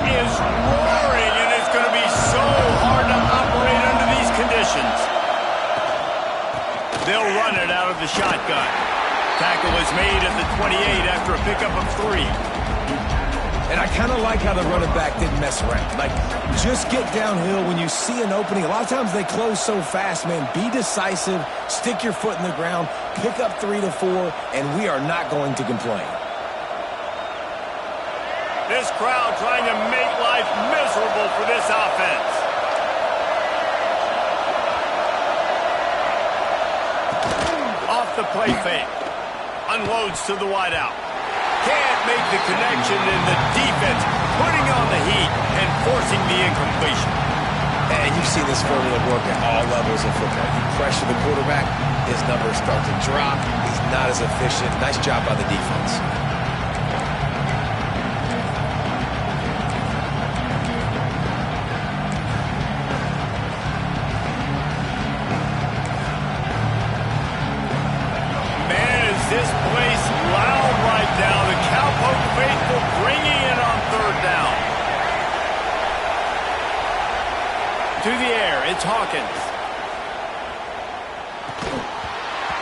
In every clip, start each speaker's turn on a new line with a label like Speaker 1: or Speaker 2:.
Speaker 1: is roaring, and it's going to be so hard to operate under these conditions. They'll run it out of the shotgun. Tackle is made at the 28 after a pickup of 3.
Speaker 2: And I kind of like how the running back didn't mess around. Like, just get downhill when you see an opening. A lot of times they close so fast, man. Be decisive, stick your foot in the ground, pick up 3 to 4, and we are not going to complain.
Speaker 1: This crowd trying to make life miserable for this offense. Off the play fake. Unloads to the wideout. Can't make the connection, and the defense putting on the heat and forcing the incompletion.
Speaker 2: And you've seen this formula work at all levels of football. You pressure the quarterback, his numbers start to drop. He's not as efficient. Nice job by the defense.
Speaker 1: This place loud right now. The Cowpoke faithful bringing it on 3rd down. To the air, it's Hawkins.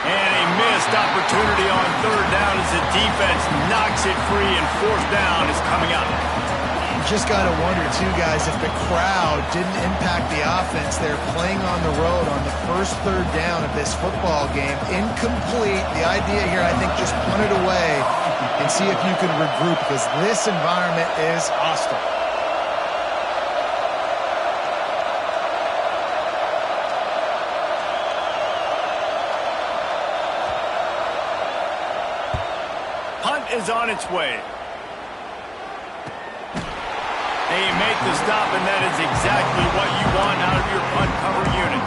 Speaker 1: And a missed opportunity on 3rd down as the defense knocks it free, and 4th down is coming up.
Speaker 3: Just got to wonder, too, guys, if the crowd didn't impact the offense. They're playing on the road on the first 3rd down of this football game. Incomplete. The idea here, I think, just punt it away and see if you can regroup, because this environment is hostile.
Speaker 1: Punt is on its way. They make the stop, and that is exactly what you want out of your punt cover unit.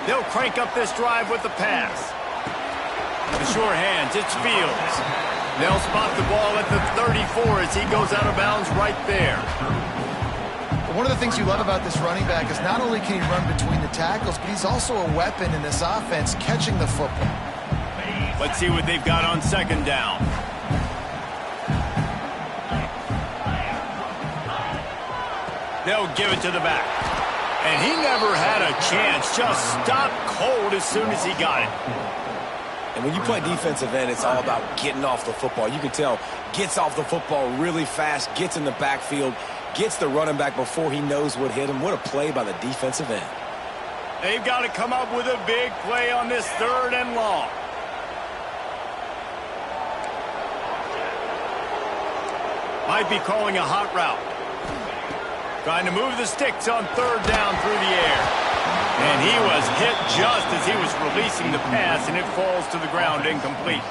Speaker 1: They'll crank up this drive with the pass. The sure hands, it's Fields. They'll spot the ball at the 34 as he goes out of bounds right there.
Speaker 3: One of the things you love about this running back is not only can he run between the tackles, but he's also a weapon in this offense catching the football.
Speaker 1: Let's see what they've got on 2nd down. They'll give it to the back. And he never had a chance. Just stopped cold as soon as he got it.
Speaker 2: And when you play defensive end, it's all about getting off the football. You can tell, gets off the football really fast, gets in the backfield, gets the running back before he knows what hit him. What a play by the defensive end.
Speaker 1: They've got to come up with a big play on this 3rd and long. Might be calling a hot route. Trying to move the sticks on 3rd down through the air. And he was hit just as he was releasing the pass, and it falls to the ground incomplete.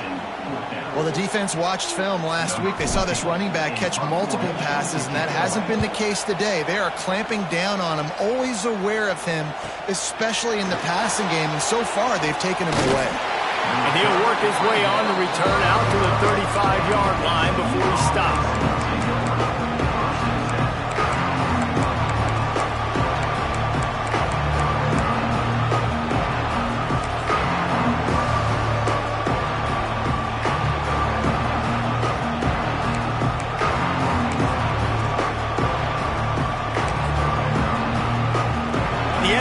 Speaker 3: Well, the defense watched film last week. They saw this running back catch multiple passes, and that hasn't been the case today. They are clamping down on him, always aware of him, especially in the passing game, and so far they've taken him away.
Speaker 1: And he'll work his way on the return out to the 35-yard line before he stops.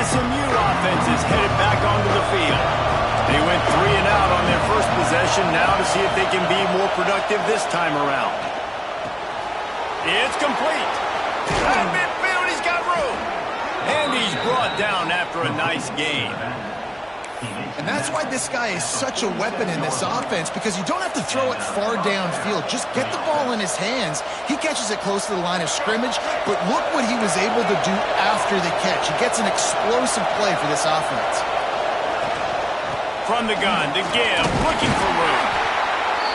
Speaker 1: SMU offense is headed back onto the field. They went 3 and out on their first possession, now to see if they can be more productive this time around. It's complete. At midfield, he's got room. And he's brought down after a nice game.
Speaker 3: And that's why this guy is such a weapon in this offense, because you don't have to throw it far downfield. Just get the ball in his hands. He catches it close to the line of scrimmage, but look what he was able to do after the catch. He gets an explosive play for this offense.
Speaker 1: From the gun to give, looking for room.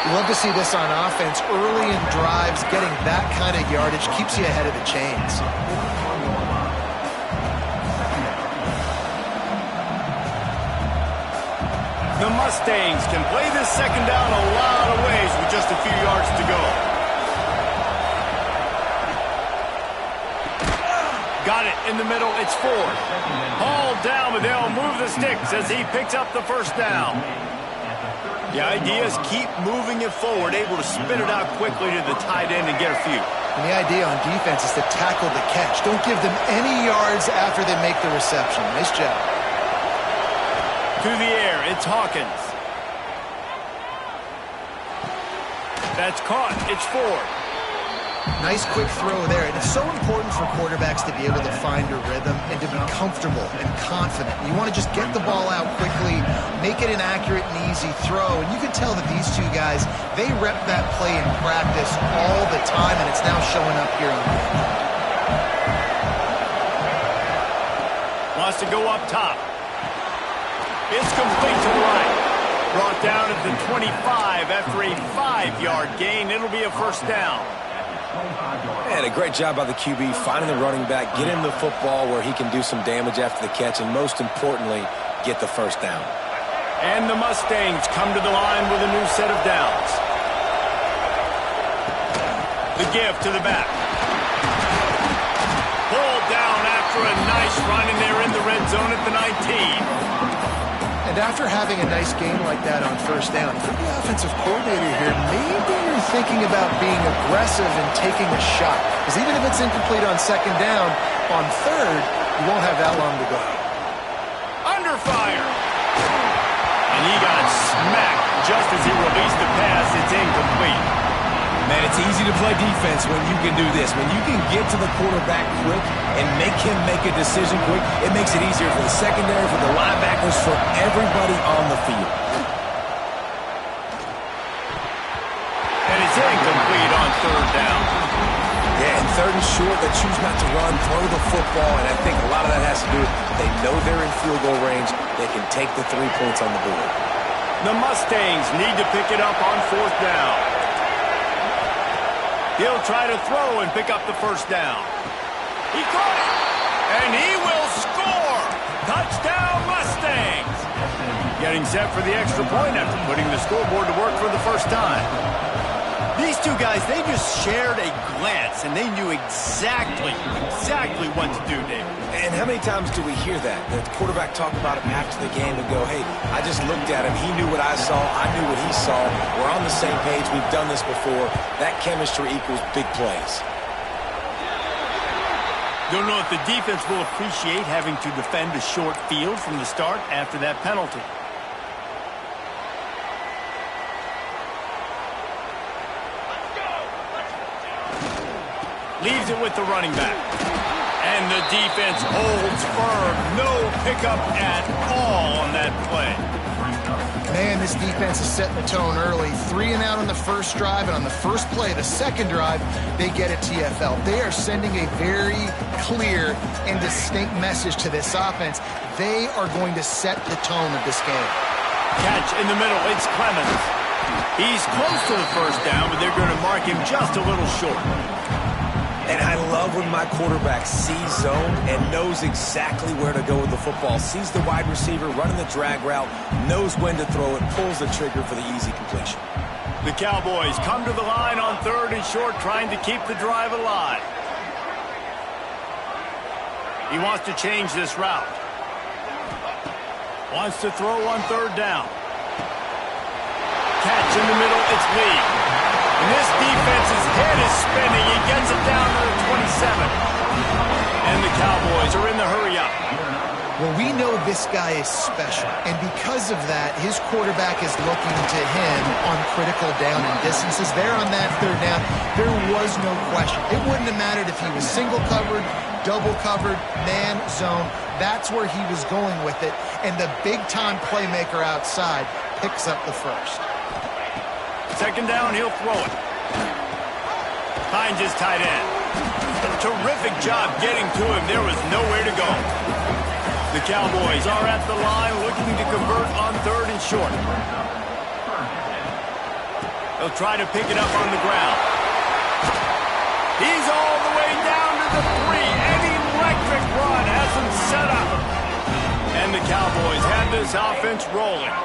Speaker 3: You love to see this on offense. Early in drives, getting that kind of yardage keeps you ahead of the chains.
Speaker 1: The Mustangs can play this 2nd down a lot of ways with just a few yards to go. Got it in the middle. It's Ford. Hauled down, but they'll move the sticks as he picks up the first down. The idea is keep moving it forward, able to spit it out quickly to the tight end and get a few.
Speaker 3: And the idea on defense is to tackle the catch. Don't give them any yards after they make the reception. Nice job.
Speaker 1: To the air, it's Hawkins. That's caught. It's Ford.
Speaker 3: Nice quick throw there. And it's so important for quarterbacks to be able to find a rhythm and to be comfortable and confident. You want to just get the ball out quickly, make it an accurate and easy throw. And you can tell that these two guys, they rep that play in practice all the time, and it's now showing up here on the field.
Speaker 1: Wants to go up top. It's complete to the right. Brought down at the 25 after a 5-yard gain. It'll be a first down.
Speaker 2: And a great job by the QB finding the running back, get him the football where he can do some damage after the catch, and most importantly, get the first down.
Speaker 1: And the Mustangs come to the line with a new set of downs. The give to the back. Pulled down after a nice run, and they're in the red zone at the 19.
Speaker 3: And after having a nice game like that on first down, for the offensive coordinator here, maybe you're thinking about being aggressive and taking a shot. Because even if it's incomplete on second down, on third, you won't have that long to go.
Speaker 1: Under fire. And he got smacked just as he released the pass. It's incomplete.
Speaker 2: Man, it's easy to play defense when you can do this. When you can get to the quarterback quick and make him make a decision quick, it makes it easier for the secondary, for the linebackers, for everybody on the field.
Speaker 1: And it's incomplete on third down.
Speaker 2: Yeah, and third and short, they choose not to run, throw the football, and I think a lot of that has to do with they know they're in field goal range. They can take the 3 points on the board.
Speaker 1: The Mustangs need to pick it up on fourth down. He'll try to throw and pick up the first down. He caught it, and he will score. Touchdown, Mustangs. Getting set for the extra point after putting the scoreboard to work for the first time. These two guys, they just shared a glance, and they knew exactly what to do, David.
Speaker 2: And how many times do we hear that? The quarterback talk about him after the game and go, hey, I just looked at him. He knew what I saw. I knew what he saw. We're on the same page. We've done this before. That chemistry equals big plays.
Speaker 1: Don't know if the defense will appreciate having to defend a short field from the start after that penalty. Leaves it with the running back. And the defense holds firm. No pickup at all on that play.
Speaker 3: Man, this defense is setting the tone early. 3 and out on the first drive, and on the first play, the second drive, they get a TFL. They are sending a very clear and distinct message to this offense. They are going to set the tone of this game.
Speaker 1: Catch in the middle. It's Clemens. He's close to the first down, but they're going to mark him just a little short.
Speaker 2: And I love when my quarterback sees zone and knows exactly where to go with the football. Sees the wide receiver running the drag route, knows when to throw it, pulls the trigger for the easy completion.
Speaker 1: The Cowboys come to the line on third and short, trying to keep the drive alive. He wants to change this route. Wants to throw on third down. Catch in the middle, it's Lee. And this defense's head is spinning. He gets it down to the 27. And the Cowboys are in the hurry-up.
Speaker 3: Well, we know this guy is special, and because of that, his quarterback is looking to him on critical down and distances. There on that third down, there was no question. It wouldn't have mattered if he was single covered, double covered, man, zone. That's where he was going with it, and the big-time playmaker outside picks up the first.
Speaker 1: Second down, he'll throw it. Finds his tight end. A terrific job getting to him. There was nowhere to go. The Cowboys are at the line looking to convert on third and short. They'll try to pick it up on the ground. He's all the way down to the 3. An electric run has him set up. And the Cowboys have this offense rolling.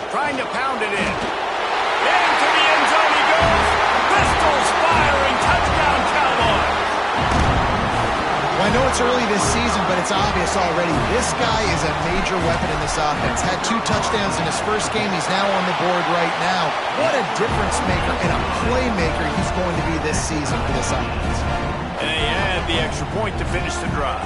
Speaker 1: Trying to pound it in.
Speaker 3: I know it's early this season, but it's obvious already. This guy is a major weapon in this offense. Had 2 touchdowns in his first game. He's now on the board right now. What a difference maker and a playmaker he's going to be this season for this offense.
Speaker 1: And they add the extra point to finish the drive.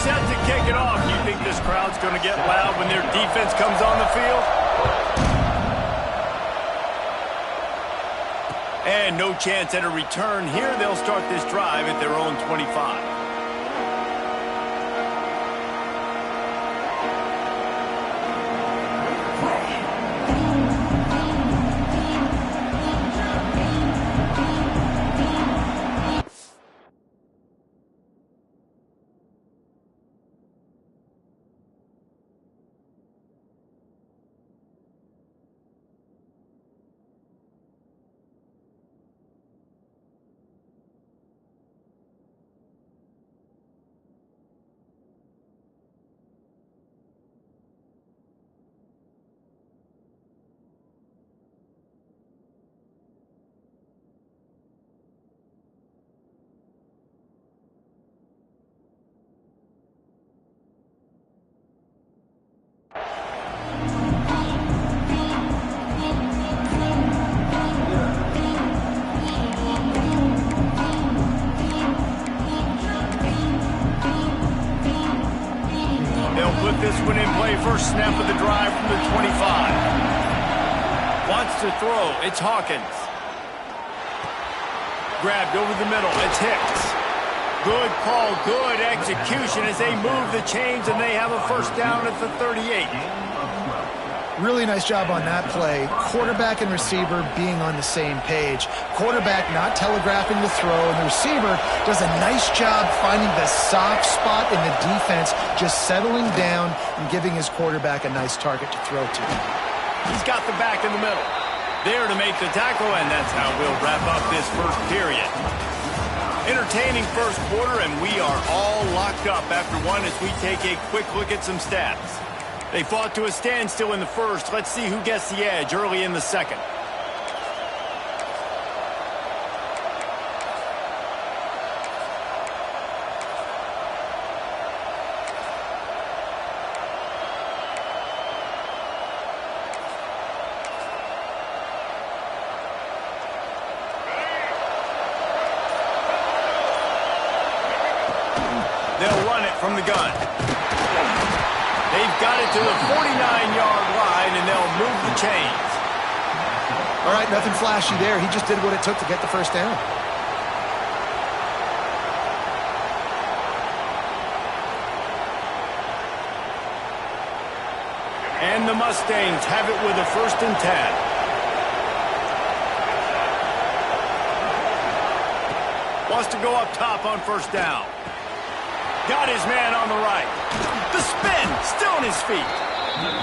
Speaker 1: Set to kick it off. You think this crowd's going to get loud when their defense comes on the field? And no chance at a return here. They'll start this drive at their own 25. Put this one in play. First snap of the drive from the 25. Wants to throw. It's Hawkins. Grabbed over the middle. It's Hicks. Good call. Good execution as they move the chains, and they have a first down at the 38.
Speaker 3: Really nice job on that play. Quarterback and receiver being on the same page. Quarterback not telegraphing the throw, and the receiver does a nice job finding the soft spot in the defense, just settling down and giving his quarterback a nice target to throw to.
Speaker 1: He's got the back in the middle. There to make the tackle, and that's how we'll wrap up this first period. Entertaining first quarter, and we are all locked up after one as we take a quick look at some stats. They fought to a standstill in the first. Let's see who gets the edge early in the second. They'll run it from the gun. They've got it to the 49-yard line, and they'll move the chains.
Speaker 3: All right, nothing flashy there. He just did what it took to get the first down.
Speaker 1: And the Mustangs have it with a 1st and 10. Wants to go up top on first down. Got his man on the right. The spin, still on his feet.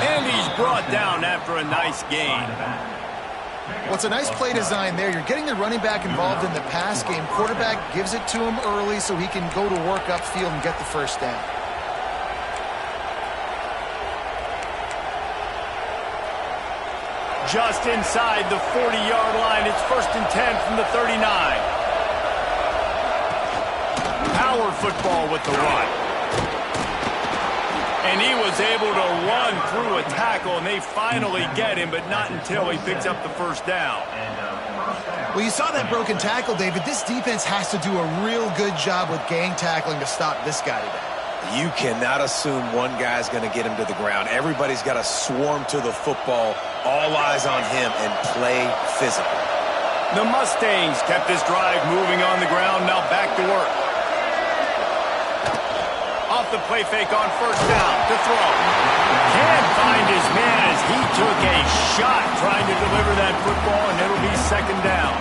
Speaker 1: And he's brought down after a nice gain.
Speaker 3: Well, it's a nice play design there. You're getting the running back involved in the pass game. Quarterback gives it to him early so he can go to work upfield and get the first down.
Speaker 1: Just inside the 40-yard line. It's 1st and 10 from the 39. Power football with the run. And he was able to run through a tackle, and they finally get him, but not until he picks up the first down.
Speaker 3: Well, you saw that broken tackle, David. This defense has to do a real good job with gang tackling to stop this guy today.
Speaker 2: You cannot assume one guy's going to get him to the ground. Everybody's got to swarm to the football, all eyes on him, and play physical.
Speaker 1: The Mustangs kept this drive moving on the ground, now back to work. Off the play fake on first down to throw. Can't find his man as he took a shot trying to deliver that football, and it'll be 2nd down.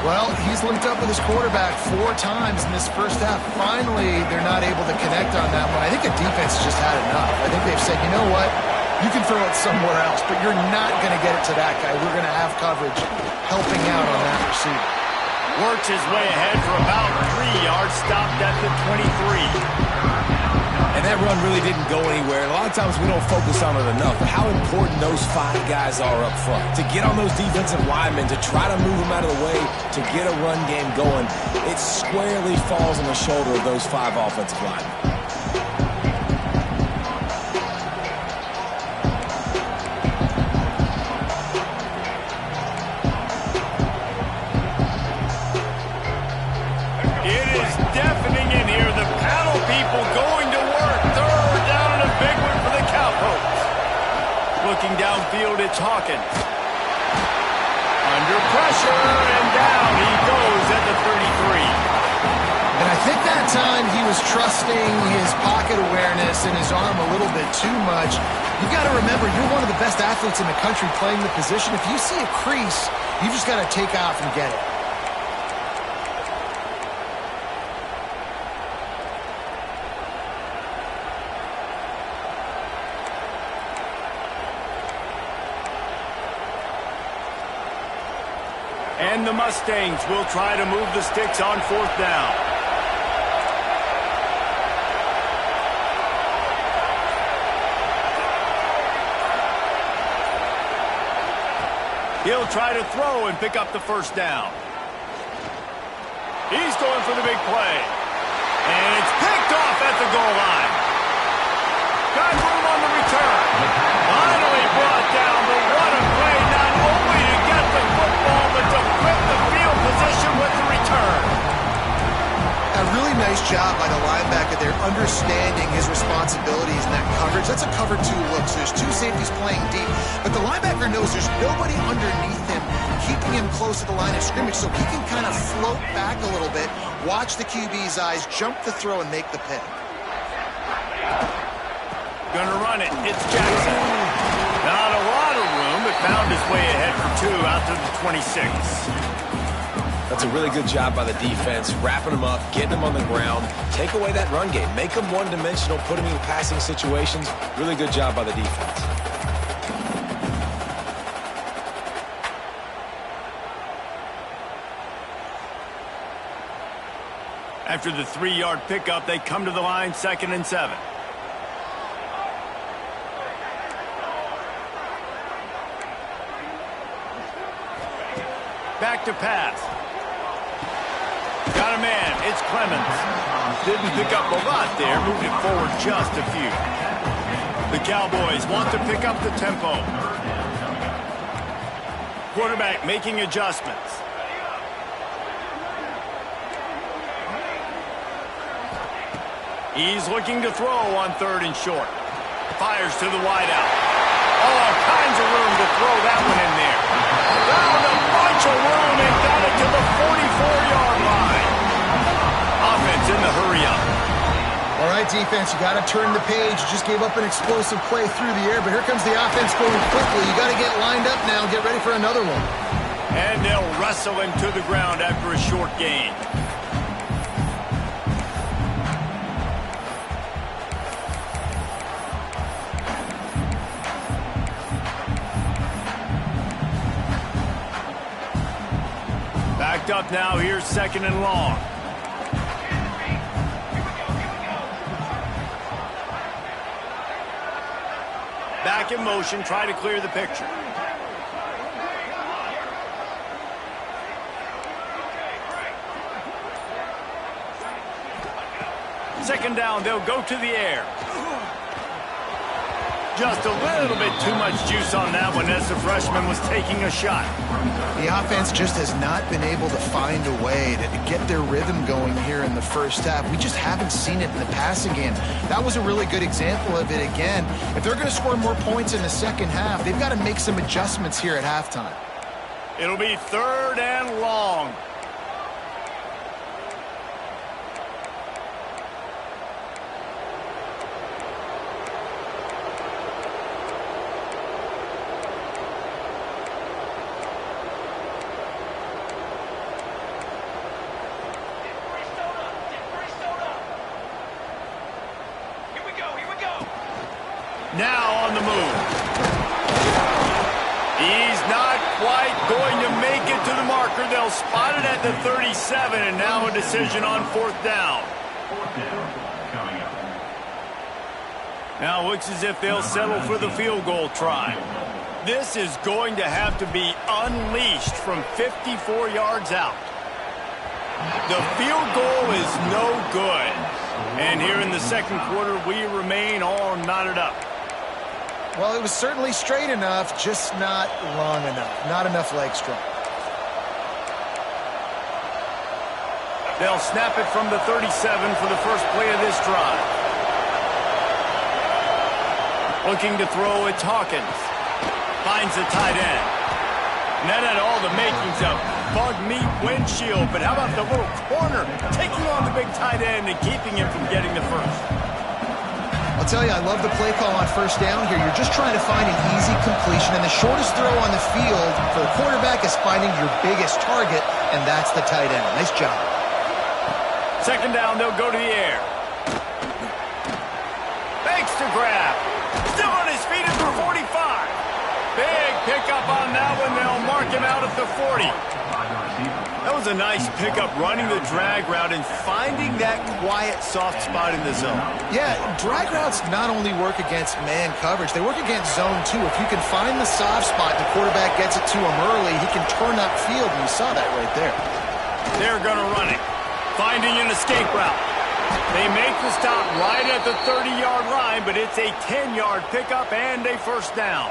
Speaker 3: Well, he's linked up with his quarterback 4 times in this first half. Finally, they're not able to connect on that one. I think the defense just had enough. I think they've said, you know what? You can throw it somewhere else, but you're not going to get it to that guy. We're going to have coverage helping out on that receiver.
Speaker 1: Works his way ahead for about 3 yards, stopped at the 23.
Speaker 2: And that run really didn't go anywhere. A lot of times we don't focus on it enough, but how important those 5 guys are up front. To get on those defensive linemen, to try to move them out of the way, to get a run game going, it squarely falls on the shoulder of those 5 offensive linemen.
Speaker 1: It is deafening in here. The panel people going to work. Third down and a big one for the Cowpokes. Looking downfield, it's Hawkins. Under pressure, and down he goes at the 33.
Speaker 3: And I think that time he was trusting his pocket awareness and his arm a little bit too much. You've got to remember, you're one of the best athletes in the country playing the position. If you see a crease, you just got to take off and get it.
Speaker 1: And the Mustangs will try to move the sticks on 4th down. He'll try to throw and pick up the 1st down. He's going for the big play. And it's picked off at the goal line. Got room on the return. Finally brought down, but what a play, not only to get the football, but to flip the field position with the return.
Speaker 3: A really nice job by the linebacker there, understanding his responsibilities in that coverage. That's a cover 2 look, so there's 2 safeties playing deep. But the linebacker knows there's nobody underneath him, keeping him close to the line of scrimmage, so he can kind of float back a little bit, watch the QB's eyes, jump the throw, and make the pick.
Speaker 1: Gonna run it. It's Jackson. Not a lot of room, but found his way ahead for 2 out to the 26.
Speaker 2: That's a really good job by the defense, wrapping them up, getting them on the ground, take away that run game, make them one-dimensional, put them in passing situations. Really good job by the defense.
Speaker 1: After the 3-yard pickup, they come to the line, 2nd and 7. Back to pass. Got a man. It's Clemens. Didn't pick up a lot there. Moved it forward just a few. The Cowboys want to pick up the tempo. Quarterback making adjustments. He's looking to throw on 3rd and short. Fires to the wideout. All kinds of room to throw that one in there. Found a bunch of room and got it to the 44-yard line. Offense in the hurry-up.
Speaker 3: All right, defense, you got to turn the page. You just gave up an explosive play through the air, but here comes the offense going quickly. You got to get lined up now and get ready for another one.
Speaker 1: And they'll wrestle him to the ground after a short gain. Backed up now, here's 2nd and long. Back in motion, try to clear the picture. Second down, they'll go to the air. Just a little bit too much juice on that one as the freshman was taking a shot.
Speaker 3: The offense just has not been able to find a way to get their rhythm going here in the first half. We just haven't seen it in the passing game. That was a really good example of it again. If they're going to score more points in the second half, they've got to make some adjustments here at halftime.
Speaker 1: It'll be 3rd and long. Now on the move. He's not quite going to make it to the marker. They'll They'll spot it at the 37, and now a decision on 4th down. Now it looks as if they'll settle for the field goal try. This is going to have to be unleashed from 54 yards out. The field goal is no good. And here in the second quarter, we remain all knotted up.
Speaker 3: Well, it was certainly straight enough, just not long enough. Not enough leg strength.
Speaker 1: They'll snap it from the 37 for the first play of this drive. Looking to throw, it's Hawkins. Finds the tight end. And that had all the makings of bug meat windshield, but how about the little corner taking on the big tight end and keeping him from getting the first?
Speaker 3: I'll tell you, I love the play call on 1st down here. You're just trying to find an easy completion, and the shortest throw on the field for the quarterback is finding your biggest target, and that's the tight end. Nice job.
Speaker 1: 2nd down, they'll go to the air. Fakes to grab. Still on his feet at the 45. Big pickup on that one. They'll mark him out at the 40. That was a nice pickup, running the drag route and finding that quiet, soft spot in the zone.
Speaker 3: Yeah, drag routes not only work against man coverage, they work against zone too. If you can find the soft spot and the quarterback gets it to him early, he can turn upfield, and you saw that right there.
Speaker 1: They're going to run it. Finding an escape route. They make the stop right at the 30-yard line, but it's a 10-yard pickup and a 1st down.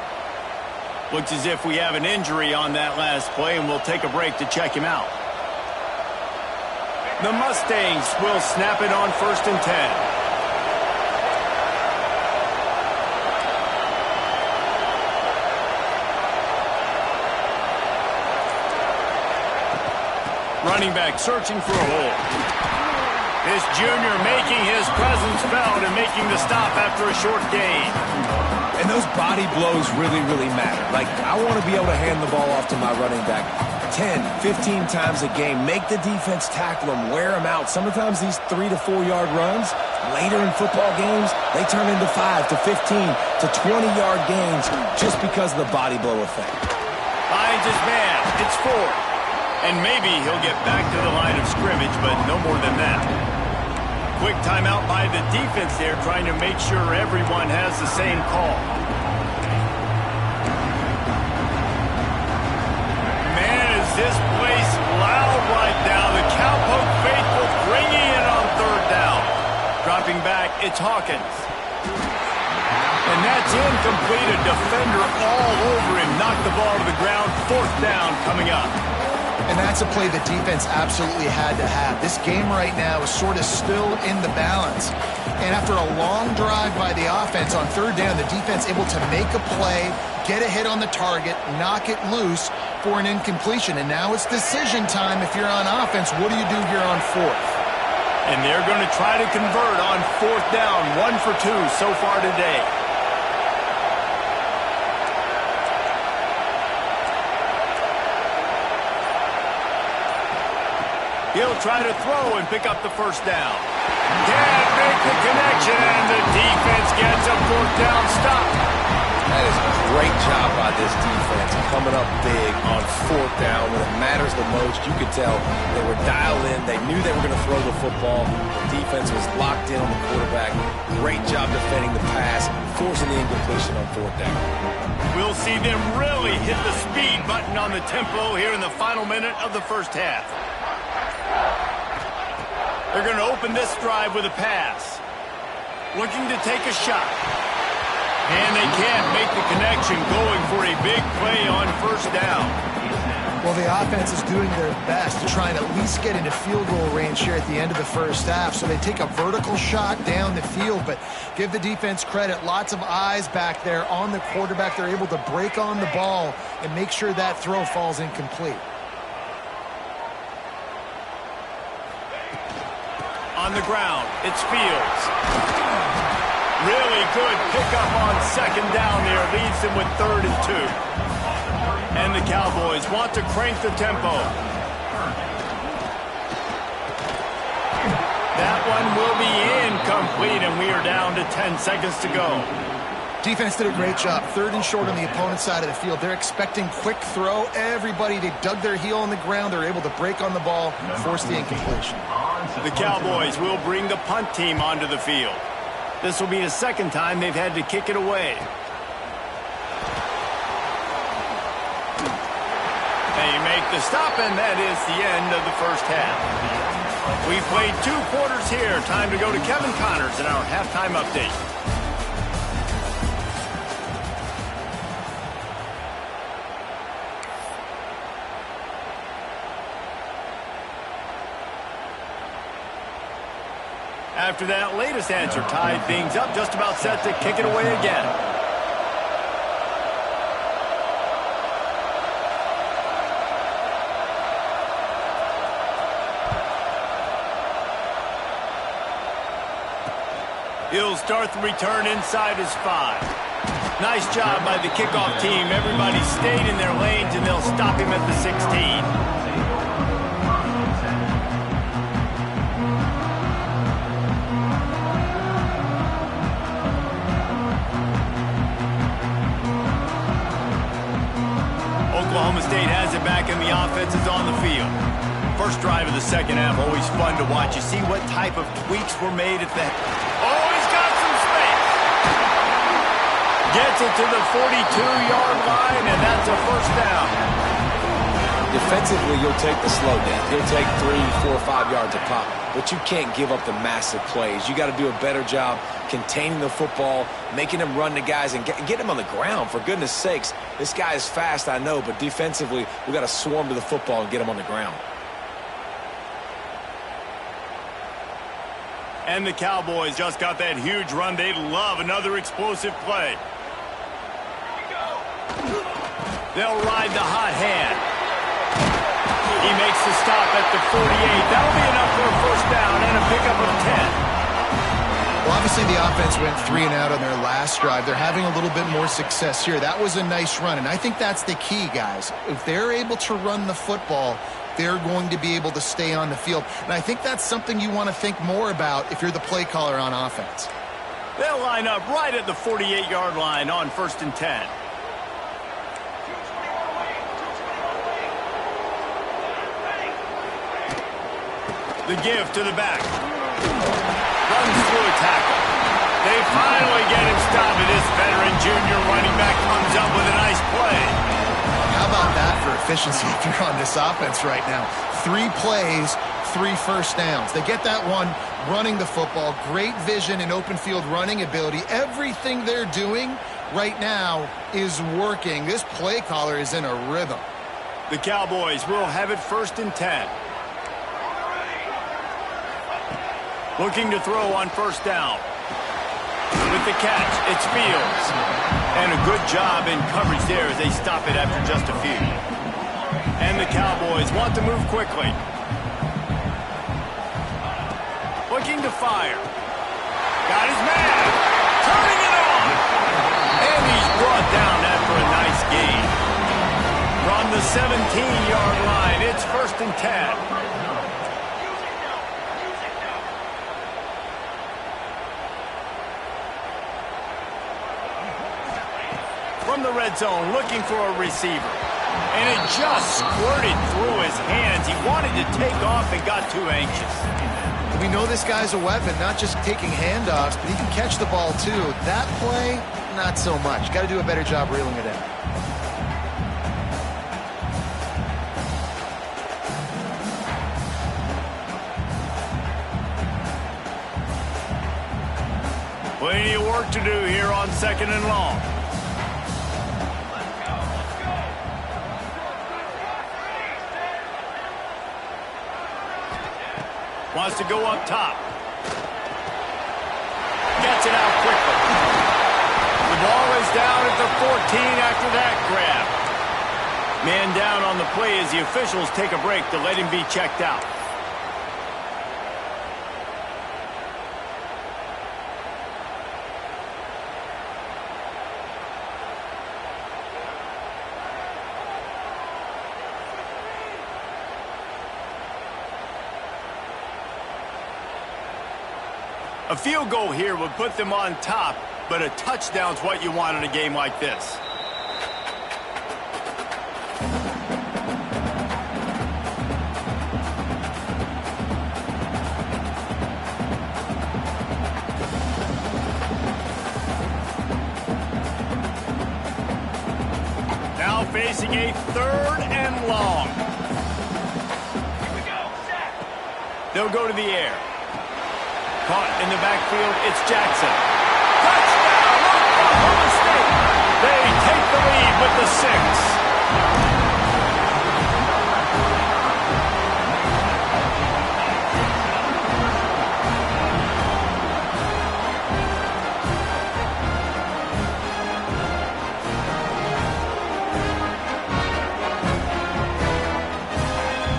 Speaker 1: Looks as if we have an injury on that last play, and we'll take a break to check him out. The Mustangs will snap it on 1st and 10. Running back searching for a hole. This junior making his presence felt and making the stop after a short gain.
Speaker 2: And those body blows really, really matter. Like, I want to be able to hand the ball off to my running back 10, 15 times a game. Make the defense tackle him, wear him out. Sometimes these 3 to 4 yard runs, later in football games, they turn into 5 to 15 to 20-yard gains just because of the body blow effect.
Speaker 1: Finds his man. It's 4th. And maybe he'll get back to the line of scrimmage, but no more than that. Quick timeout by the defense there, trying to make sure everyone has the same call. Man, is this place loud right now. The Cowpoke faithful bringing it on 3rd down. Dropping back, it's Hawkins. And that's incomplete. A defender all over him. Knocked the ball to the ground. 4th down coming up.
Speaker 3: And that's a play the defense absolutely had to have. This game right now is sort of still in the balance. And after a long drive by the offense on 3rd down, the defense able to make a play, get a hit on the target, knock it loose for an incompletion. And now it's decision time if you're on offense. What do you do here on 4th?
Speaker 1: And they're going to try to convert on 4th down. 1 for 2 so far today. He'll try to throw and pick up the 1st down. Can't make the connection, and the defense gets a 4th down stop.
Speaker 2: That is a great job by this defense, coming up big on 4th down when it matters the most. You could tell they were dialed in. They knew they were going to throw the football. The defense was locked in on the quarterback. Great job defending the pass, forcing the incompletion on 4th down.
Speaker 1: We'll see them really hit the speed button on the tempo here in the final minute of the 1st half. They're going to open this drive with a pass. Looking to take a shot. And they can't make the connection, going for a big play on 1st down.
Speaker 3: Well, the offense is doing their best to try and at least get into field goal range here at the end of the 1st half. So they take a vertical shot down the field, but give the defense credit. Lots of eyes back there on the quarterback. They're able to break on the ball and make sure that throw falls incomplete.
Speaker 1: On the ground, it's Fields. Really good pickup on 2nd down there. Leads them with 3rd and 2. And the Cowboys want to crank the tempo. That one will be incomplete, and we are down to 10 seconds to go.
Speaker 3: Defense did a great job. 3rd and short on the opponent's side of the field. They're expecting quick throw. Everybody, they dug their heel on the ground. They're able to break on the ball, force the incompletion.
Speaker 1: The Cowboys will bring the punt team onto the field. This will be the 2nd time they've had to kick it away. They make the stop, and that is the end of the first half. We've played 2 quarters here. Time to go to Kevin Connors in our halftime update. After that latest answer tied things up, just about set to kick it away again. He'll start the return inside his 5. Nice job by the kickoff team. Everybody stayed in their lanes, and they'll stop him at the 16. Oklahoma State has it back, and the offense is on the field. First drive of the 2nd half, always fun to watch. You see what type of tweaks were made at the... Oh, he's got some space! Gets it to the 42-yard line, and that's a first down.
Speaker 2: Defensively, you'll take the slow down. He'll take 3, 4, 5 yards a pop, but you can't give up the massive plays. You got to do a better job containing the football, making him run the guys, and get him on the ground. For goodness sakes, this guy is fast, I know, but defensively, we got to swarm to the football and get him on the ground.
Speaker 1: And the Cowboys just got that huge run. They love another explosive play. They'll ride the hot hand. He makes the stop at the 48. That'll be enough for a first down and a pickup of 10.
Speaker 3: Well, obviously the offense went 3 and out on their last drive. They're having a little bit more success here. That was a nice run, and I think that's the key, guys. If they're able to run the football, they're going to be able to stay on the field. And I think that's something you want to think more about if you're the play caller on offense.
Speaker 1: They'll line up right at the 48-yard line on 1st and 10. The give to the back. Runs through a tackle. They finally get him stopped, and this veteran junior running back comes up with a nice play.
Speaker 3: How about that for efficiency if you're on this offense right now? 3 plays, 3 first downs. They get that one running the football. Great vision and open field running ability. Everything they're doing right now is working. This play caller is in a rhythm.
Speaker 1: The Cowboys will have it 1st and 10. Looking to throw on 1st down. With the catch, it's Fields. And a good job in coverage there as they stop it after just a few. And the Cowboys want to move quickly. Looking to fire. Got his man. Turning it on. And he's brought down after a nice gain. From the 17-yard line, it's 1st and 10. From the red zone, looking for a receiver. And it just squirted through his hands. He wanted to take off and got too anxious.
Speaker 3: We know this guy's a weapon, not just taking handoffs, but he can catch the ball too. That play, not so much. Got to do a better job reeling it in.
Speaker 1: Plenty of work to do here on 2nd and long. Wants to go up top. Gets it out quickly. The ball is down at the 14 after that grab. Man down on the play as the officials take a break to let him be checked out. A field goal here would put them on top, but a touchdown's what you want in a game like this. Now facing a 3rd and long.
Speaker 4: Here we go, set.
Speaker 1: They'll go to the air. Caught in the backfield, it's Jackson. Touchdown, Oklahoma State. They take the lead with the 6.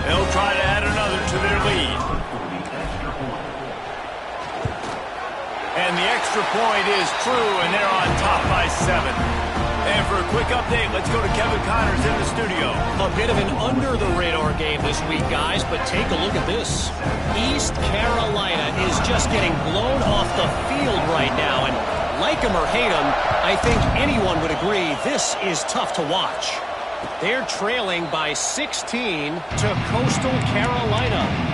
Speaker 1: They'll try to add another to their lead. And the extra point is true, and they're on top by 7. And for a quick update, let's go to Kevin Connors in the studio.
Speaker 5: A bit of an under-the-radar game this week, guys, but take a look at this. East Carolina is just getting blown off the field right now, and like him or hate him, I think anyone would agree this is tough to watch. They're trailing by 16 to Coastal Carolina.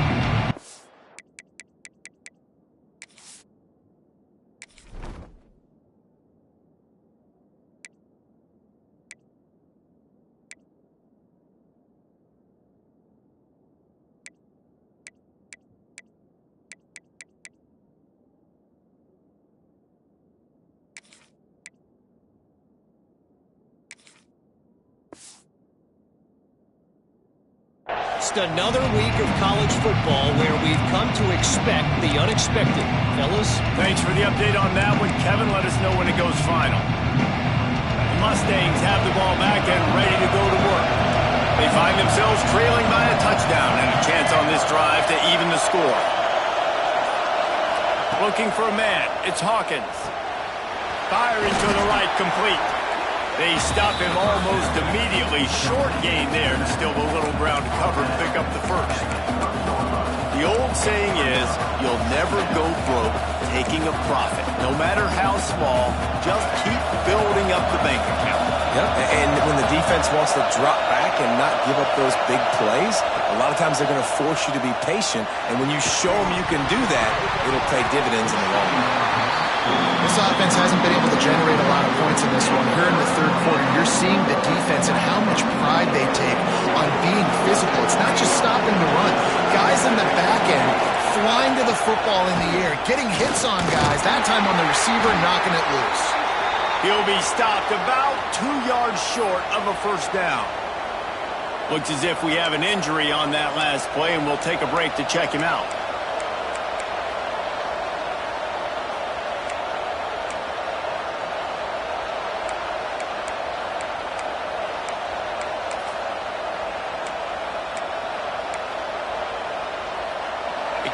Speaker 5: Just another week of college football where we've come to expect the unexpected. Fellas?
Speaker 1: Thanks for the update on that one, Kevin. Let us know when it goes final. The Mustangs have the ball back and ready to go to work. They find themselves trailing by a touchdown and a chance on this drive to even the score. Looking for a man. It's Hawkins. Firing to the right, complete. They stop him almost immediately. Short gain there, and still a little ground to cover to pick up the first. The old saying is, you'll never go broke taking a profit. No matter how small, just keep building up the bank account.
Speaker 2: Yep, and when the defense wants to drop back and not give up those big plays, a lot of times they're going to force you to be patient, and when you show them you can do that, it'll pay dividends in the long run.
Speaker 3: This offense hasn't been able to generate a lot of points in this one. Here in the third quarter, you're seeing the defense and how much pride they take on being physical. It's not just stopping the run. Guys in the back end flying to the football in the air, getting hits on guys, that time on the receiver, knocking it loose.
Speaker 1: He'll be stopped about 2 yards short of a first down. Looks as if we have an injury on that last play, and we'll take a break to check him out.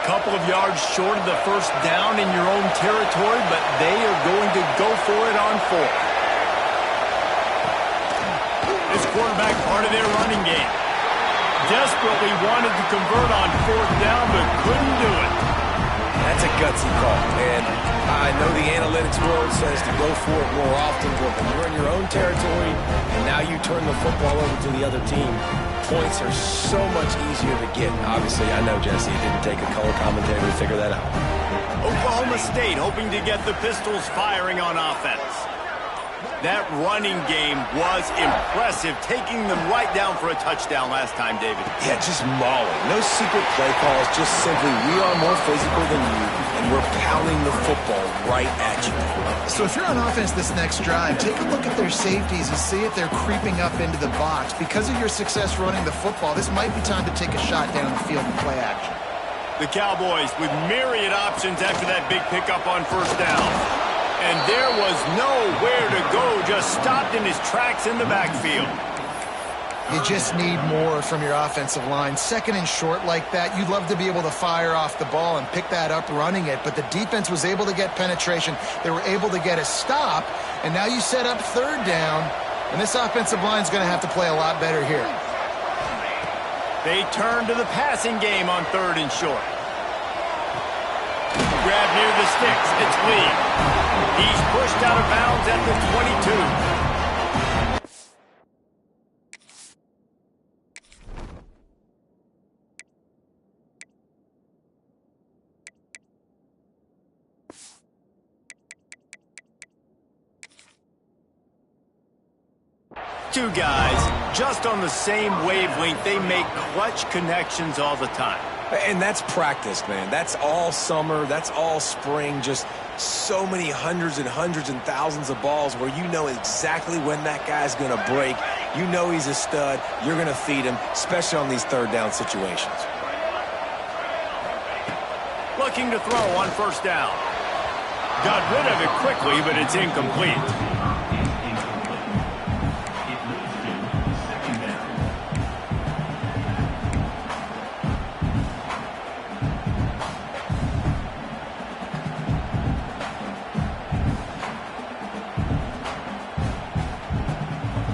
Speaker 1: Couple of yards short of the first down in your own territory, but they are going to go for it on 4th. This quarterback part of their running game. Desperately wanted to convert on 4th down, but couldn't do it.
Speaker 2: That's a gutsy call, and I know the analytics world says to go for it more often, but when you're in your own territory and now you turn the football over to the other team, points are so much easier to get. Obviously, I know, Jesse, it didn't take a color commentator to figure that out.
Speaker 1: Oklahoma State hoping to get the Pistols firing on offense. That running game was impressive, taking them right down for a touchdown last time, David.
Speaker 2: Yeah, just mauling. No secret play calls, just simply we are more physical than you, and we're pounding the football right at you.
Speaker 3: So if you're on offense this next drive, take a look at their safeties and see if they're creeping up into the box. Because of your success running the football, this might be time to take a shot down the field and play action.
Speaker 1: The Cowboys with myriad options after that big pickup on first down. And there was nowhere to go, just stopped in his tracks in the backfield.
Speaker 3: You just need more from your offensive line. 2nd and short like that, you'd love to be able to fire off the ball and pick that up running it, but the defense was able to get penetration. They were able to get a stop, and now you set up 3rd down, and this offensive line's going to have to play a lot better here.
Speaker 1: They turn to the passing game on 3rd and short. grab near the sticks. It's Lee. He's pushed out of bounds at the 22. Two guys just on the same wavelength. They make clutch connections all the time.
Speaker 2: And that's practice, man. That's all summer. That's all spring. Just so many hundreds and thousands of balls where you know exactly when that guy's going to break. You know he's a stud. You're going to feed him, especially on these third down situations.
Speaker 1: Looking to throw on first down. Got rid of it quickly, but it's incomplete.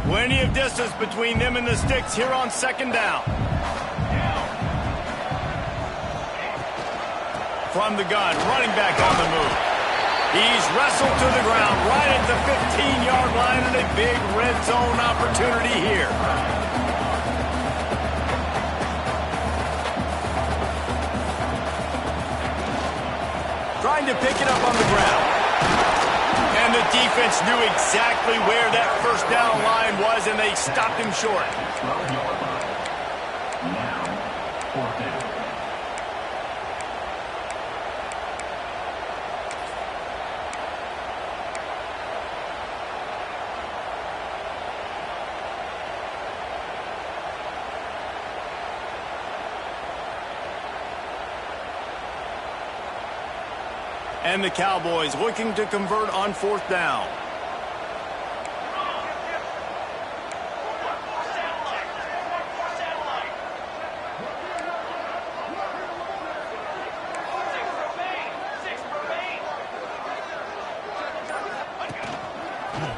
Speaker 1: Plenty of distance between them and the sticks here on second down. From the gun, running back on the move. He's wrestled to the ground right at the 15-yard line and a big red zone opportunity here. Trying to pick it up on the ground. And the defense knew exactly where that first down line was, and they stopped him short.
Speaker 4: 12-yard line. Now, fourth down.
Speaker 1: And the Cowboys looking to convert on fourth down.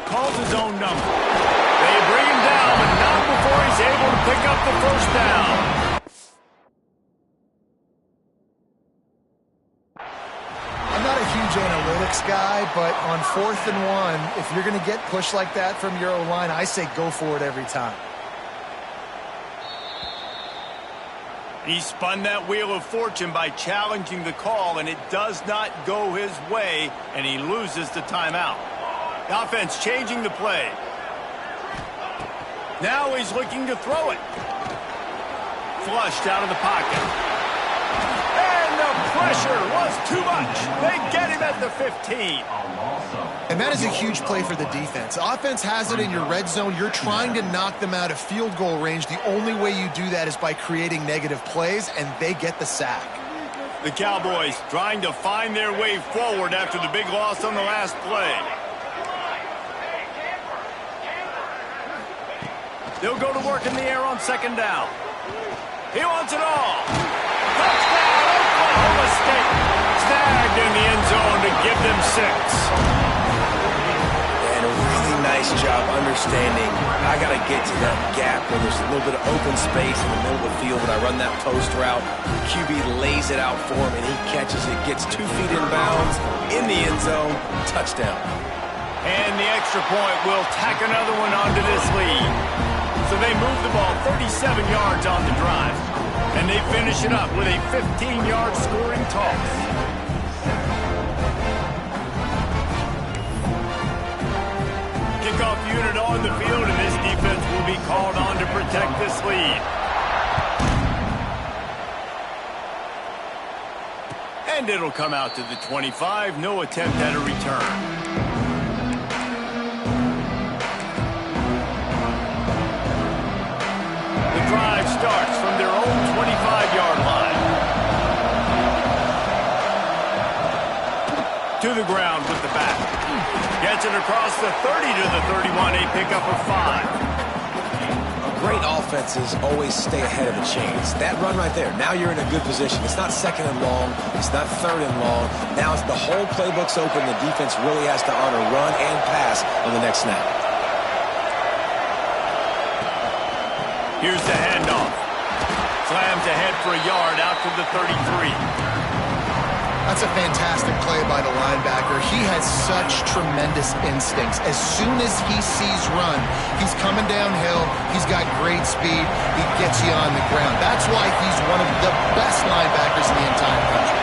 Speaker 1: Calls his own number. They bring him down, but not before he's able to pick up the first down.
Speaker 3: Analytics guy, but on 4th and 1, if you're going to get pushed like that from your O-line, I say go for it every time.
Speaker 1: He spun that wheel of fortune by challenging the call, and it does not go his way, and he loses the timeout. The offense changing the play. Now he's looking to throw it. Flushed out of the pocket. The pressure was too much. They get him at the 15.
Speaker 3: And that is a huge play for the defense. The offense has it in your red zone. You're trying to knock them out of field goal range. The only way you do that is by creating negative plays, and they get the sack.
Speaker 1: The Cowboys trying to find their way forward after the big loss on the last play. They'll go to work in the air on second down. He wants it all. Touchdown! Oklahoma State snagged in the end zone to give them 6.
Speaker 2: And a really nice job understanding I got to get to that gap where there's a little bit of open space in the middle of the field when I run that post route. QB lays it out for him, and he catches it, gets 2 feet in bounds, in the end zone, touchdown.
Speaker 1: And the extra point will tack another one onto this lead. So they move the ball 37 yards on the drive. And they finish it up with a 15-yard scoring toss. Kickoff unit on the field, and this defense will be called on to protect this lead. And it'll come out to the 25. No attempt at a return. Drive starts from their own 25-yard line. To the ground with the back. Gets it across the 30 to the 31, a pickup of 5.
Speaker 2: Great offenses always stay ahead of the chains. That run right there, now you're in a good position. It's not second and long. It's not third and long. Now it's the whole playbook's open. The defense really has to honor run and pass on the next snap.
Speaker 1: Here's the handoff. Slams ahead for a yard out to the 33.
Speaker 3: That's a fantastic play by the linebacker. He has such tremendous instincts. As soon as he sees run, he's coming downhill. He's got great speed. He gets you on the ground. That's why he's one of the best linebackers in the entire country.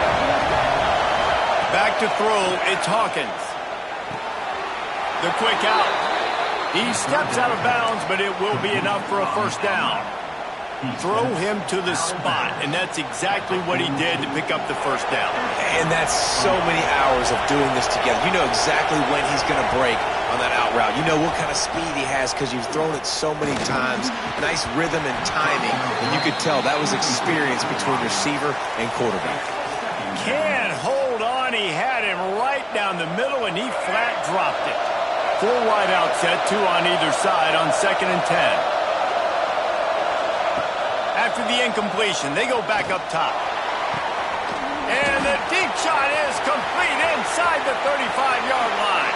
Speaker 1: Back to throw, it's Hawkins. The quick out. He steps out of bounds, but it will be enough for a first down. Throw him to the spot, and that's exactly what he did to pick up the first down.
Speaker 6: And that's so many hours of doing this together. You know exactly when he's going to break on that out route. You know what kind of speed he has because you've thrown it so many times. Nice rhythm and timing, and you could tell that was experience between receiver and quarterback.
Speaker 1: Can't hold on. He had him right down the middle, and he flat dropped it. 4 wide out set, 2 on either side on 2nd and 10. After the incompletion, they go back up top. And the deep shot is complete inside the 35-yard line.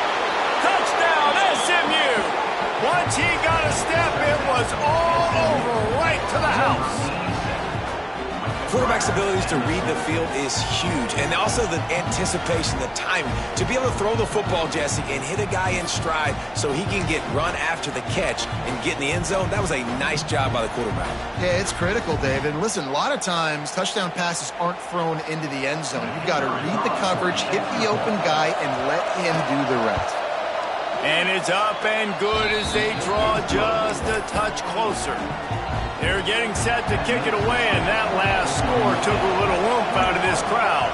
Speaker 1: Touchdown, SMU. Once he got a step, it was all over right to the house.
Speaker 6: Quarterback's abilities to read the field is huge, and also the anticipation, the timing. To be able to throw the football, Jesse, and hit a guy in stride so he can get run after the catch and get in the end zone, that was a nice job by the quarterback.
Speaker 3: Yeah, it's critical, David. Listen, a lot of times touchdown passes aren't thrown into the end zone. You've got to read the coverage, hit the open guy, and let him do the rest.
Speaker 1: And it's up and good as they draw just a touch closer. They're getting set to kick it away, and that last score took a little oomph out of this crowd.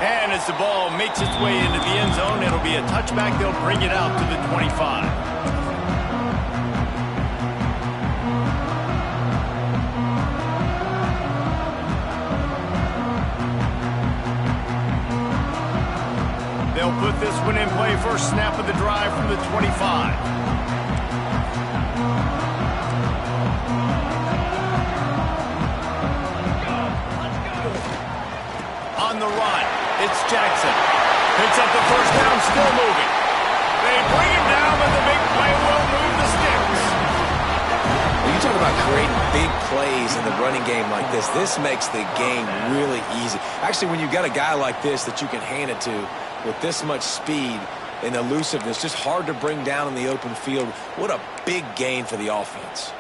Speaker 1: And as the ball makes its way into the end zone, it'll be a touchback. They'll bring it out to the 25. They'll put this one in play. First snap of the drive from the 25. On the run, it's Jackson. Picks up the first down, still moving. They bring him down, but the big play will move the sticks.
Speaker 6: When you talk about creating big plays in the running game like this, this makes the game really easy. Actually, when you've got a guy like this that you can hand it to, with this much speed and elusiveness, just hard to bring down in the open field. What a big gain for the offense.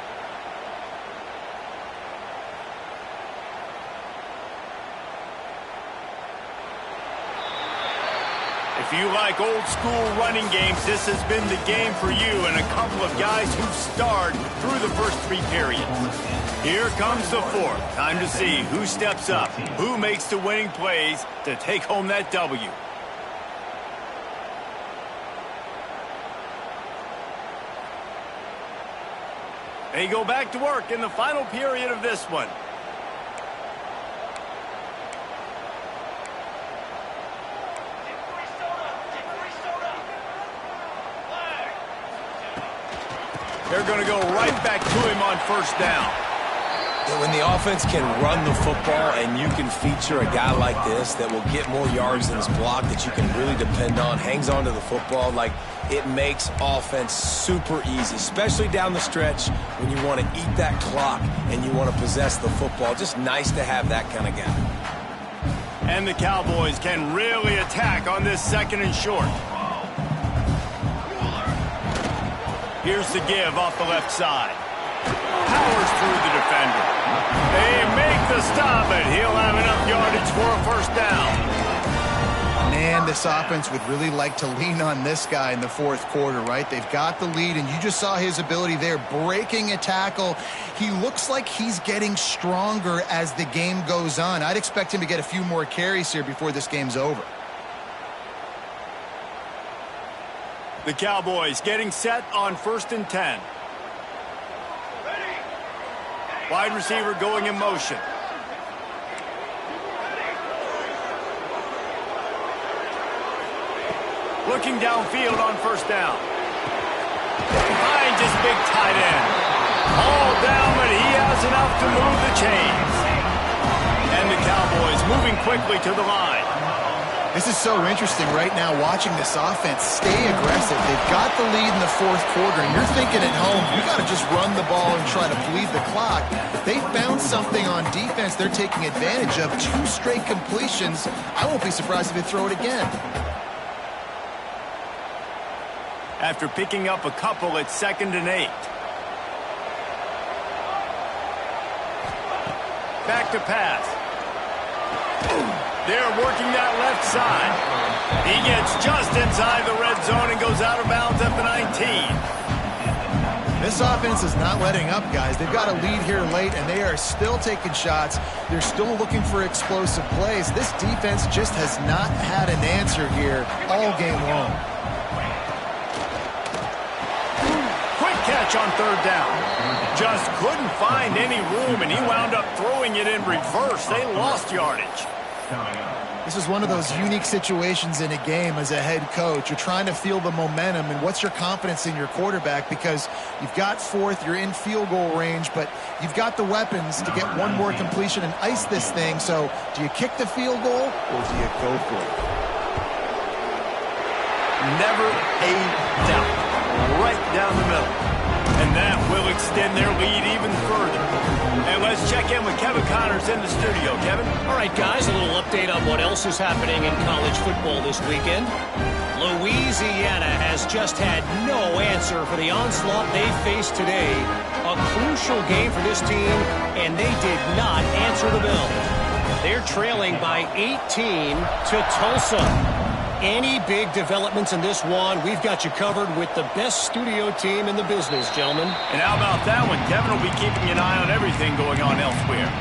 Speaker 1: If you like old school running games, this has been the game for you and a couple of guys who've starred through the first 3 periods. Here comes the 4th. Time to see who steps up, who makes the winning plays to take home that W. They go back to work in the final period of this one. They're going to go right back to him on first down.
Speaker 6: When the offense can run the football and you can feature a guy like this that will get more yards than his block, that you can really depend on, hangs on to the football, like it makes offense super easy, especially down the stretch when you want to eat that clock and you want to possess the football. Just nice to have that kind of guy.
Speaker 1: And the Cowboys can really attack on this 2nd and short. Here's the give off the left side. Powers through the defender. They make the stop, and he'll have enough yardage for a first down.
Speaker 3: Man, this offense would really like to lean on this guy in the 4th quarter, right? They've got the lead, and you just saw his ability there, breaking a tackle. He looks like he's getting stronger as the game goes on. I'd expect him to get a few more carries here before this game's over.
Speaker 1: The Cowboys getting set on 1st and 10. Wide receiver going in motion. Looking downfield on first down. Finds his big tight end. All down, but he has enough to move the chains. And the Cowboys moving quickly to the line.
Speaker 3: This is so interesting right now watching this offense stay aggressive. They've got the lead in the fourth quarter, and you're thinking at home, you got to just run the ball and try to bleed the clock. They found something on defense they're taking advantage of. 2 straight completions. I won't be surprised if they throw it again.
Speaker 1: After picking up a couple, it's 2nd and 8. Back to pass. They're working that left side. He gets just inside the red zone and goes out of bounds at the 19.
Speaker 3: This offense is not letting up, guys. They've got a lead here late, and they are still taking shots. They're still looking for explosive plays. This defense just has not had an answer here all game long.
Speaker 1: Quick catch on 3rd down. Just couldn't find any room, and he wound up throwing it in reverse. They lost yardage.
Speaker 3: This is one of those unique situations in a game as a head coach. You're trying to feel the momentum, and what's your confidence in your quarterback, because you've got 4th, you're in field goal range, but you've got the weapons to get one more completion and ice this thing. So do you kick the field goal or do you go for it?
Speaker 1: Never a doubt. Right down the middle. And that will extend their lead even further. And let's check in with Kevin Connors in the studio. Kevin?
Speaker 5: All right, guys, a little update on what else is happening in college football this weekend. Louisiana has just had no answer for the onslaught they faced today. A crucial game for this team, and they did not answer the bell. They're trailing by 18 to Tulsa. Any big developments in this one, we've got you covered with the best studio team in the business, gentlemen.
Speaker 1: And how about that one? Kevin will be keeping an eye on everything going on elsewhere.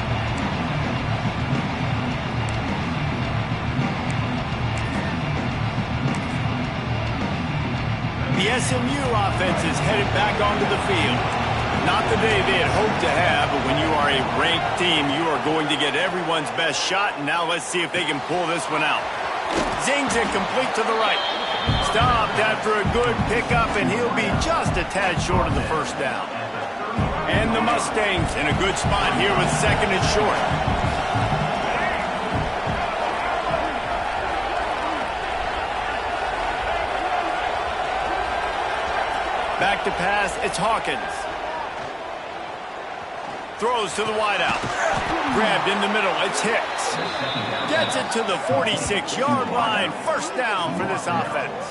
Speaker 1: The SMU offense is headed back onto the field. Not the day they had hoped to have, but when you are a ranked team, you are going to get everyone's best shot, and now let's see if they can pull this one out. Zings it complete to the right. Stopped after a good pickup, and he'll be just a tad short of the 1st down. And the Mustangs in a good spot here with 2nd and short. Back to pass, it's Hawkins. Throws to the wideout. Grabbed in the middle, it's Hicks. Gets it to the 46-yard line. 1st down for this offense.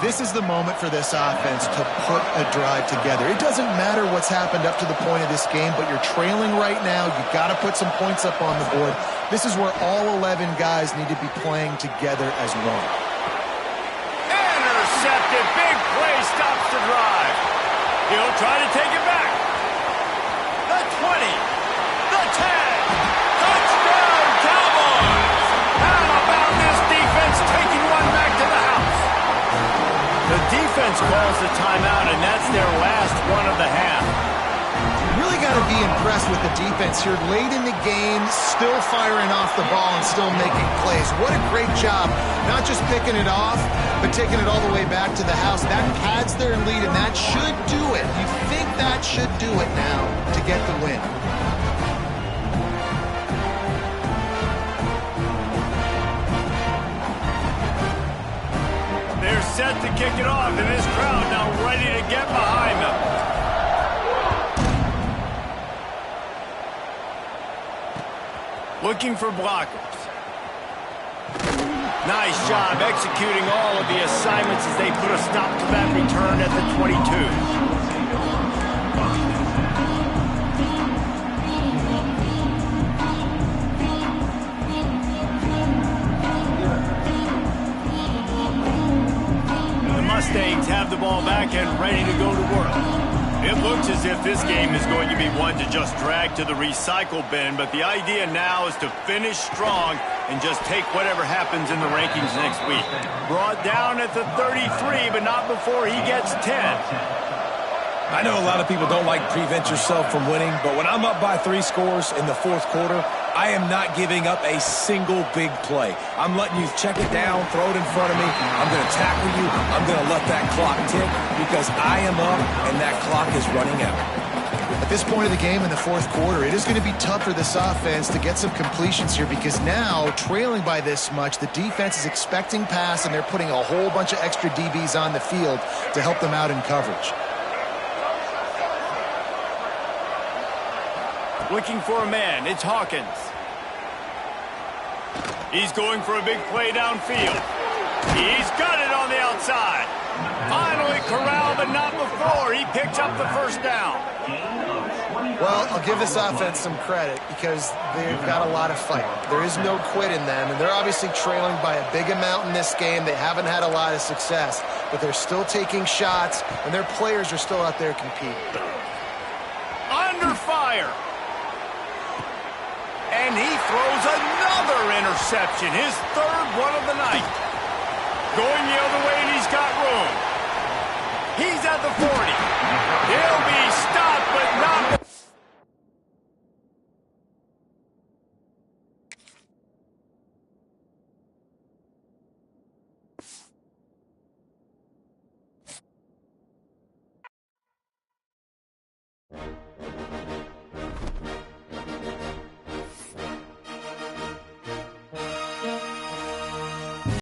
Speaker 3: This is the moment for this offense to put a drive together. It doesn't matter what's happened up to the point of this game, but you're trailing right now. You've got to put some points up on the board. This is where all 11 guys need to be playing together as one.
Speaker 1: Intercepted. Big play stops the drive. He'll try to take it back. The 20, the 10, touchdown Cowboys! How about this defense taking one back to the house? The defense calls the timeout, and that's their last one of the half.
Speaker 3: You really got to be impressed with the defense here. Late in the game, still firing off the ball and still making plays. What a great job, not just picking it off, but taking it all the way back to the house. That pads their lead, and that should do it. You think that should do it now to get the win.
Speaker 1: They're set to kick it off, and this crowd now ready to get behind them. Looking for blockers. Nice job executing all of the assignments as they put a stop to that return at the 22. The Mustangs have the ball back and ready to go to work. It looks as if this game is going to be one to just drag to the recycle bin, but the idea now is to finish strong and just take whatever happens in the rankings next week. Brought down at the 33, but not before he gets 10.
Speaker 6: I know a lot of people don't like prevent yourself from winning, but when I'm up by 3 scores in the 4th quarter, I am not giving up a single big play. I'm letting you check it down, throw it in front of me. I'm going to tackle you. I'm going to let that clock tick because I am up and that clock is running out.
Speaker 3: At this point of the game in the fourth quarter, it is going to be tough for this offense to get some completions here because now, trailing by this much, the defense is expecting pass, and they're putting a whole bunch of extra DBs on the field to help them out in coverage.
Speaker 1: Looking for a man, it's Hawkins. He's going for a big play downfield. He's got it on the outside. Finally corralled, but not before. He picks up the first down.
Speaker 3: Well, I'll give this offense some credit because they've got a lot of fight. There is no quit in them, and they're obviously trailing by a big amount in this game. They haven't had a lot of success, but they're still taking shots, and their players are still out there competing.
Speaker 1: Under fire. And he throws another interception, his third one of the night. Going the other way, and he's got room. He's at the 40. He'll be